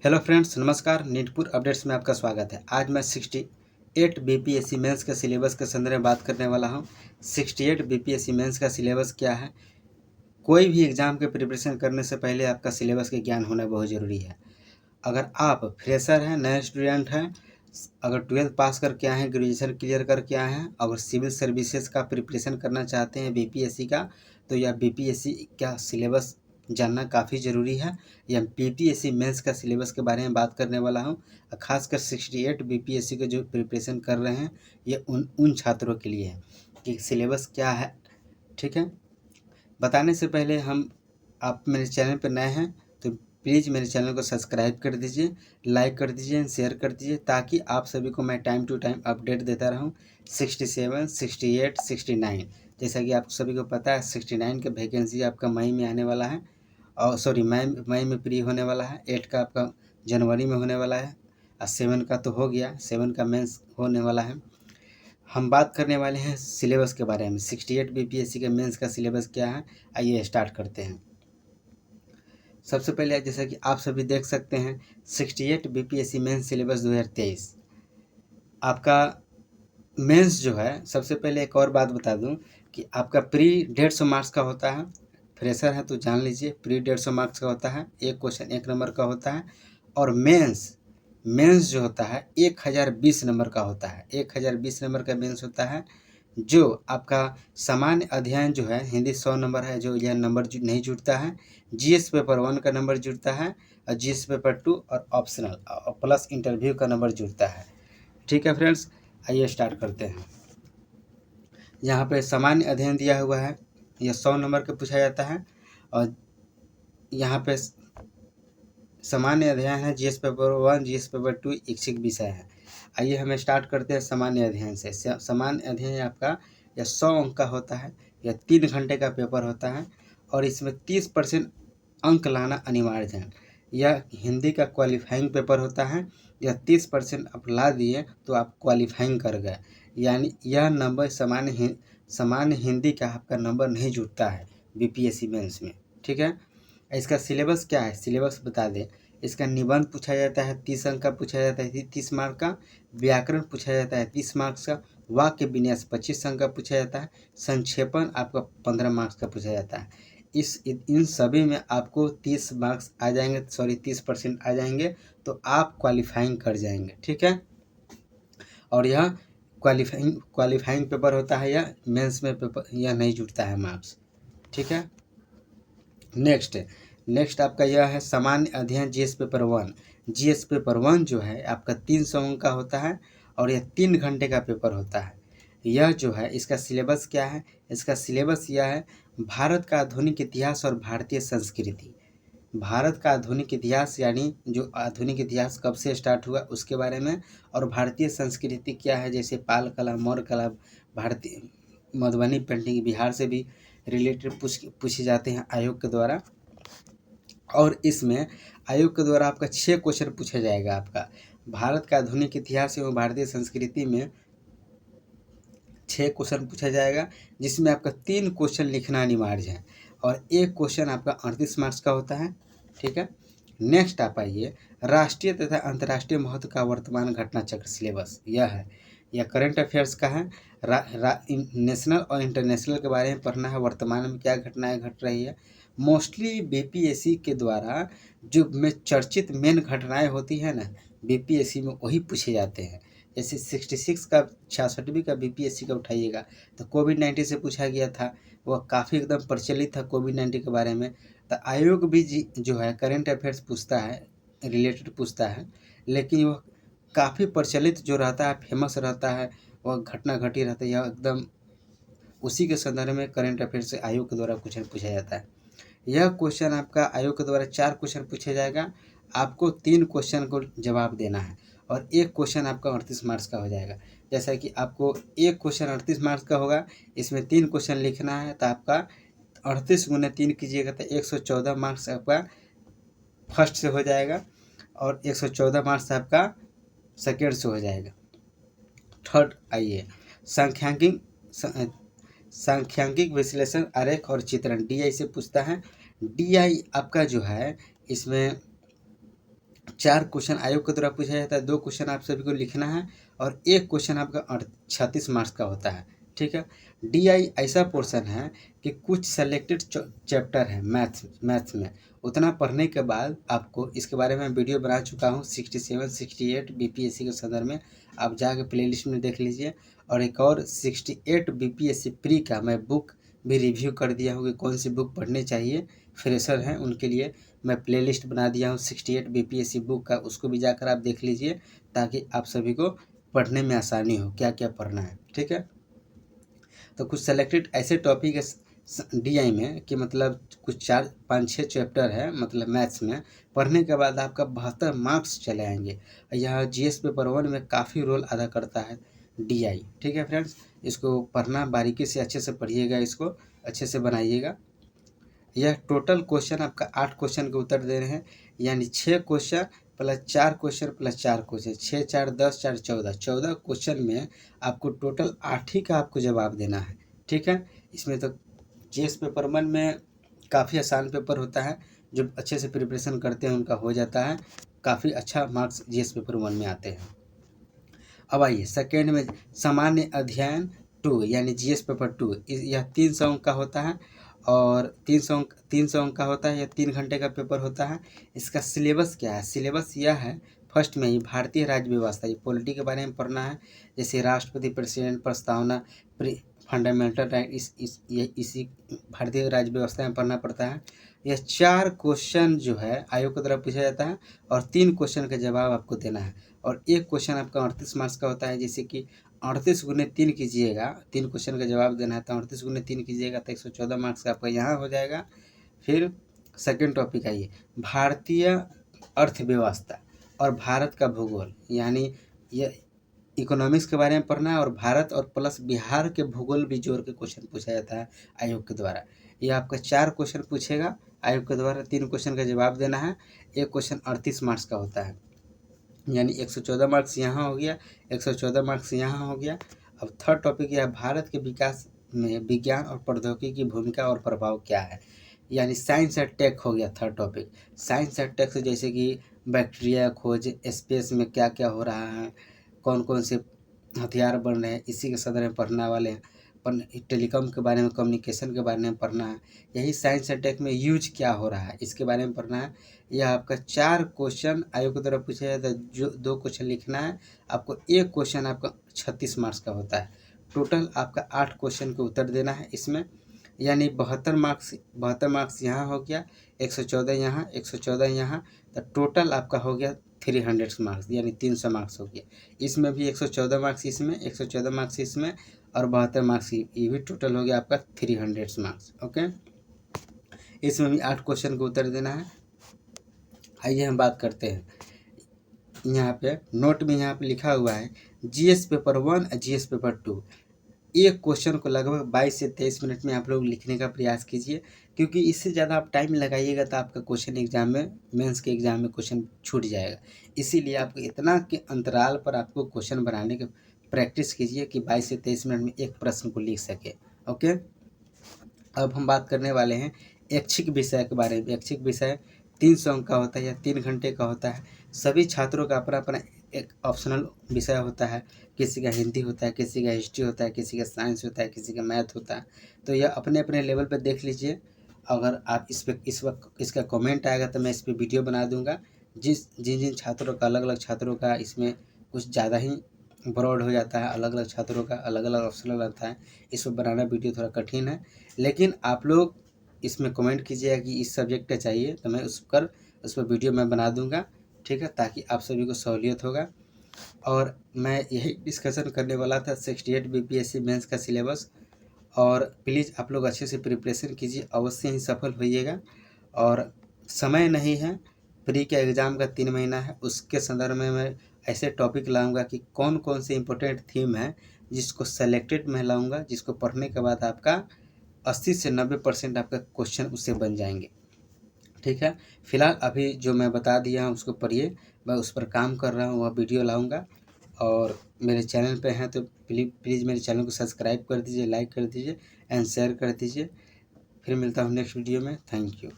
Hello friends, नमस्कार। नीटपुर updates में आपका स्वागत है। आज मैं 68 बीपीएससी मेंस के सिलेबस के संदर्भ में बात करने वाला हूं। 68 बीपीएससी मेंस का सिलेबस क्या है। कोई भी एग्ज़ाम के प्रिपरेशन करने से पहले आपका सिलेबस का ज्ञान होना बहुत ज़रूरी है। अगर आप फ्रेशर हैं, नए स्टूडेंट हैं, अगर 12th पास करके आए हैं, ग्रेजुएशन क्लियर करके आए हैं, अगर सिविल सर्विसेज का प्रिपरेशन करना चाहते हैं बीपीएससी का, तो यह बीपीएससी का सिलेबस जानना काफ़ी ज़रूरी है। यह बीपीएससी मेंस का सिलेबस के बारे में बात करने वाला हूँ। खासकर 68 बीपीएससी के जो प्रिपरेशन कर रहे हैं, ये उन छात्रों के लिए है कि सिलेबस क्या है। ठीक है, बताने से पहले आप मेरे चैनल पर नए हैं तो प्लीज़ मेरे चैनल को सब्सक्राइब कर दीजिए, लाइक कर दीजिए, शेयर कर दीजिए, ताकि आप सभी को मैं टाइम टू टाइम अपडेट देता रहूं। 67, 68, 69, जैसा कि आप सभी को पता है 69 का वैकेंसी आपका मई में आने वाला है, और सॉरी मई में फ्री होने वाला है। 8 का आपका जनवरी में होने वाला है, और 7 का तो हो गया, 7 का मेंस होने वाला है। हम बात करने वाले हैं सिलेबस के बारे में। 68 बीपीएससी के मेंस का सिलेबस क्या है, आइए स्टार्ट करते हैं। सबसे पहले जैसा कि आप सभी देख सकते हैं 68 बीपीएससी मेंस सिलेबस 2023 आपका मेंस जो है। सबसे पहले एक और बात बता दूं कि आपका प्री 150 मार्क्स का होता है। फ्रेशर है तो जान लीजिए, प्री 150 मार्क्स का होता है, एक क्वेश्चन 1 नंबर का होता है। और मेंस जो होता है 1020 नंबर का होता है। 1020 नंबर का मेंस होता है। जो आपका सामान्य अध्ययन जो है, हिंदी 100 नंबर है, जो यह नंबर नहीं जुड़ता है। जीएस पेपर 1 का नंबर जुड़ता है, और जीएस पेपर 2 और ऑप्शनल और प्लस इंटरव्यू का नंबर जुड़ता है। ठीक है फ्रेंड्स, आइए स्टार्ट करते हैं। यहाँ पे सामान्य अध्ययन दिया हुआ है, यह 100 नंबर का पूछा जाता है। और यहाँ पे सामान्य अध्ययन है, जीएस पेपर 1, जीएस पेपर 2 ऐच्छिक विषय है। आइए हम स्टार्ट करते हैं सामान्य अध्ययन से। सामान्य अध्ययन आपका यह 100 अंक का होता है, यह 3 घंटे का पेपर होता है, और इसमें 30% अंक लाना अनिवार्य है। यह हिंदी का क्वालिफाइंग पेपर होता है। यह 30% आप ला दिए तो आप क्वालिफाइंग कर गए, यानी यह नंबर सामान्य हिंदी का आपका नंबर नहीं जुड़ता है बीपीएससी मेंस में। ठीक है, इसका सिलेबस क्या है, सिलेबस बता दें। इसका निबंध पूछा जाता है, 30 अंक का पूछा जाता है, 30 मार्क का। व्याकरण पूछा जाता है 30 मार्क्स का। वाक्य विन्यास 25 अंक का पूछा जाता है। संक्षेपण आपका 15 मार्क्स का पूछा जाता है। इन सभी में आपको 30 मार्क्स आ जाएंगे, सॉरी 30% आ जाएंगे, तो आप क्वालिफाइंग कर जाएंगे। ठीक है, और यह क्वालिफाइंग पेपर होता है, या मेंस में पेपर यह नहीं जुड़ता है मार्क्स। ठीक है, नेक्स्ट आपका यह है सामान्य अध्ययन जीएस पेपर 1। जीएस पेपर 1 जो है आपका 300 अंक का होता है, और यह 3 घंटे का पेपर होता है। यह जो है इसका सिलेबस क्या है, इसका सिलेबस यह है भारत का आधुनिक इतिहास और भारतीय संस्कृति। भारत का आधुनिक इतिहास यानी जो आधुनिक इतिहास कब से स्टार्ट हुआ उसके बारे में, और भारतीय संस्कृति क्या है, जैसे पाल कला, मौर्य कला, भारतीय मधुबनी पेंटिंग बिहार से भी रिलेटेड पूछे जाते हैं आयोग के द्वारा। और इसमें आयोग के द्वारा आपका 6 क्वेश्चन पूछा जाएगा। आपका भारत का आधुनिक इतिहास एवं भारतीय संस्कृति में 6 क्वेश्चन पूछा जाएगा, जिसमें आपका 3 क्वेश्चन लिखना अनिवार्य है, और एक क्वेश्चन आपका 38 मार्क्स का होता है। ठीक है, नेक्स्ट आप आइए राष्ट्रीय तथा अंतर्राष्ट्रीय महत्व का वर्तमान घटना चक्र सिलेबस। यह करंट अफेयर्स का है। नेशनल और इंटरनेशनल के बारे में पढ़ना है, वर्तमान में क्या घटनाएं घट रही है। मोस्टली बीपीएससी के द्वारा जो में चर्चित मेन घटनाएं होती है ना, बीपीएससी में वही पूछे जाते हैं। जैसे 66 का 66वीं का बीपीएससी का उठाइएगा तो कोविड-19 से पूछा गया था, वह काफ़ी एकदम प्रचलित था कोविड-19 के बारे में। तो आयोग भी जो है करंट अफेयर्स पूछता है, रिलेटेड पूछता है, लेकिन वह काफ़ी प्रचलित जो रहता है, फेमस रहता है, वह घटना घटी रहती है, एकदम उसी के संदर्भ में करंट अफेयर से आयोग के द्वारा क्वेश्चन पूछा जाता है। यह क्वेश्चन आपका आयोग के द्वारा 4 क्वेश्चन पूछा जाएगा, आपको 3 क्वेश्चन को जवाब देना है, और एक क्वेश्चन आपका 38 मार्क्स का हो जाएगा। जैसा कि आपको एक क्वेश्चन 38 मार्क्स का होगा, इसमें 3 क्वेश्चन लिखना है, तो आपका 38 गुने 3 कीजिएगा तो 114 मार्क्स आपका फर्स्ट से हो जाएगा, और 114 मार्क्स आपका सेकेंड से हो जाएगा। थर्ड आइए सांख्यिकीय विश्लेषण, आरेख और चित्रण, डीआई से पूछता है। डीआई आपका जो है इसमें 4 क्वेश्चन आयोग के द्वारा पूछा जाता है, 2 क्वेश्चन आप सभी को लिखना है और 1 क्वेश्चन आपका 36 मार्क्स का होता है। ठीक है। DI ऐसा पोर्शन है कि कुछ सेलेक्टेड चैप्टर है मैथ्स में, उतना पढ़ने के बाद आपको इसके बारे में वीडियो बना चुका हूँ 67 68 BPSC के संदर्भ में, आप जाके प्लेलिस्ट में देख लीजिए। और एक और 68 BPSC प्री का मैं बुक भी रिव्यू कर दिया हूँ कि कौन सी बुक पढ़नी चाहिए, फ्रेशर हैं उनके लिए मैं प्लेलिस्ट बना दिया हूँ 68 BPSC बुक का, उसको भी जाकर आप देख लीजिए ताकि आप सभी को पढ़ने में आसानी हो क्या क्या पढ़ना है। ठीक है। तो कुछ सेलेक्टेड ऐसे टॉपिक है DI में कि मतलब कुछ 4 5 6 चैप्टर है मतलब मैथ्स में, पढ़ने के बाद आपका 72 मार्क्स चले आएंगे। यहाँ GS पेपर 1 में काफ़ी रोल अदा करता है DI। ठीक है फ्रेंड्स, इसको पढ़ना बारीकी से अच्छे से पढ़िएगा, इसको अच्छे से बनाइएगा। यह टोटल क्वेश्चन आपका 8 क्वेश्चन के उत्तर दे रहे हैं, यानी 6 question plus 4 question plus 4 question, 6 4 10 4 14 14 question में आपको टोटल 8 ही का आपको जवाब देना है। ठीक है। इसमें तो GS पेपर 1 में काफ़ी आसान पेपर होता है, जो अच्छे से प्रिपरेशन करते हैं उनका हो जाता है, काफ़ी अच्छा मार्क्स GS पेपर 1 में आते हैं। अब आइए सेकेंड में सामान्य अध्ययन 2 यानी GS पेपर 2, यह 300 अंक का होता है और 300 अंक का होता है, यह 3 घंटे का पेपर होता है। इसका सिलेबस क्या है? सिलेबस यह है, फर्स्ट में ही भारतीय राज्य व्यवस्था, ये पॉलिटी के बारे में पढ़ना है, जैसे राष्ट्रपति प्रेसिडेंट प्रस्तावना फंडामेंटल राइट, इसी भारतीय राज्य व्यवस्था में पढ़ना पड़ता है। यह 4 क्वेश्चन जो है आयोग के द्वारा पूछा जाता है और 3 क्वेश्चन का जवाब आपको देना है और 1 क्वेश्चन आपका 38 मार्क्स का होता है, जैसे कि 38 गुने 3 कीजिएगा, 3 क्वेश्चन का जवाब देना है तो 38 गुने 3 कीजिएगा तो 114 मार्क्स का आपका यहाँ हो जाएगा। फिर सेकंड टॉपिक आइए, भारतीय अर्थव्यवस्था और भारत का भूगोल, यानी यह इकोनॉमिक्स के बारे में पढ़ना है और भारत और प्लस बिहार के भूगोल भी जोड़ के क्वेश्चन पूछा जाता है आयोग के द्वारा। ये आपका 4 क्वेश्चन पूछेगा आयोग के द्वारा, 3 क्वेश्चन का जवाब देना है, 1 क्वेश्चन 38 मार्क्स का होता है, यानी 114 मार्क्स यहाँ हो गया, 114 मार्क्स यहाँ हो गया। अब थर्ड टॉपिक यह भारत के विकास में विज्ञान और प्रौद्योगिकी की भूमिका और प्रभाव क्या है, यानी साइंस एंड टेक हो गया third topic. Science and tech से जैसे कि बैक्टीरिया खोज, स्पेस में क्या क्या हो रहा है, कौन कौन से हथियार बन रहे हैं, इसी के संदर्भ में पढ़ने वाले हैं। टेलीकॉम के बारे में, कम्युनिकेशन के बारे में पढ़ना है, यही साइंस एंड टेक में यूज क्या हो रहा है इसके बारे में पढ़ना है। यह आपका 4 क्वेश्चन आयोग की तरफ पूछा जाता है, जो 2 क्वेश्चन लिखना है आपको, 1 क्वेश्चन आपका 36 मार्क्स का होता है। टोटल आपका 8 क्वेश्चन का उत्तर देना है इसमें, यानी 72 मार्क्स यहाँ हो गया, 114 यहाँ, 114 यहाँ, तो टोटल आपका हो गया 300 मार्क्स, यानी 300 मार्क्स हो गया। इसमें भी 114 मार्क्स इसमें, 114 मार्क्स इसमें और 72 मार्क्स, ये भी टोटल हो गया आपका 300 मार्क्स। ओके, इसमें भी 8 क्वेश्चन का उत्तर देना है। आइए हम बात करते हैं, यहाँ पे नोट में यहाँ पे लिखा हुआ है GS पेपर 1 और GS पेपर 2, एक क्वेश्चन को लगभग 22 से 23 मिनट में आप लोग लिखने का प्रयास कीजिए, क्योंकि इससे ज़्यादा आप टाइम लगाइएगा तो आपका क्वेश्चन एग्जाम में, मेंस के एग्जाम में क्वेश्चन छूट जाएगा। इसीलिए आपको इतना के अंतराल पर आपको क्वेश्चन बनाने की प्रैक्टिस कीजिए कि 22 से 23 मिनट में एक प्रश्न को लिख सके। ओके, अब हम बात करने वाले हैं ऐच्छिक विषय के बारे में। ऐच्छिक विषय 300 अंक का होता है या 3 घंटे का होता है। सभी छात्रों का अपना अपना एक ऑप्शनल विषय होता है, किसी का हिंदी होता है, किसी का हिस्ट्री होता है, किसी का साइंस होता है, किसी का मैथ होता है। तो यह अपने अपने लेवल पर देख लीजिए। अगर आप इस वक्त इसका कमेंट आएगा तो मैं इस पर वीडियो बना दूंगा। जिन छात्रों का, अलग अलग छात्रों का इसमें कुछ ज़्यादा ही ब्रॉड हो जाता है, अलग अलग छात्रों का अलग अलग ऑप्शनल रहता है, इस पर बनाना वीडियो थोड़ा कठिन है। लेकिन आप लोग इसमें कमेंट कीजिएगा कि इस सब्जेक्ट का चाहिए तो मैं उस पर वीडियो मैं बना दूंगा। ठीक है, ताकि आप सभी को सहूलियत होगा। और मैं यही डिस्कशन करने वाला था 68 BPSC मेंस का सिलेबस। और प्लीज़ आप लोग अच्छे से प्रिपरेशन कीजिए, अवश्य ही सफल होइएगा। और समय नहीं है, प्री के एग्ज़ाम का 3 महीना है, उसके संदर्भ में मैं ऐसे टॉपिक लाऊंगा कि कौन कौन से इम्पोर्टेंट थीम है जिसको सेलेक्टेड मैं लाऊंगा, जिसको पढ़ने के बाद आपका 80 से 90% आपका क्वेश्चन उससे बन जाएंगे। ठीक है, फिलहाल अभी जो मैं बता दिया हूँ उसको पढ़िए, मैं उस पर काम कर रहा हूँ, वह वीडियो लाऊंगा। और मेरे चैनल पे हैं तो प्लीज़ मेरे चैनल को सब्सक्राइब कर दीजिए, लाइक कर दीजिए एंड शेयर कर दीजिए। फिर मिलता हूँ नेक्स्ट वीडियो में। Thank you.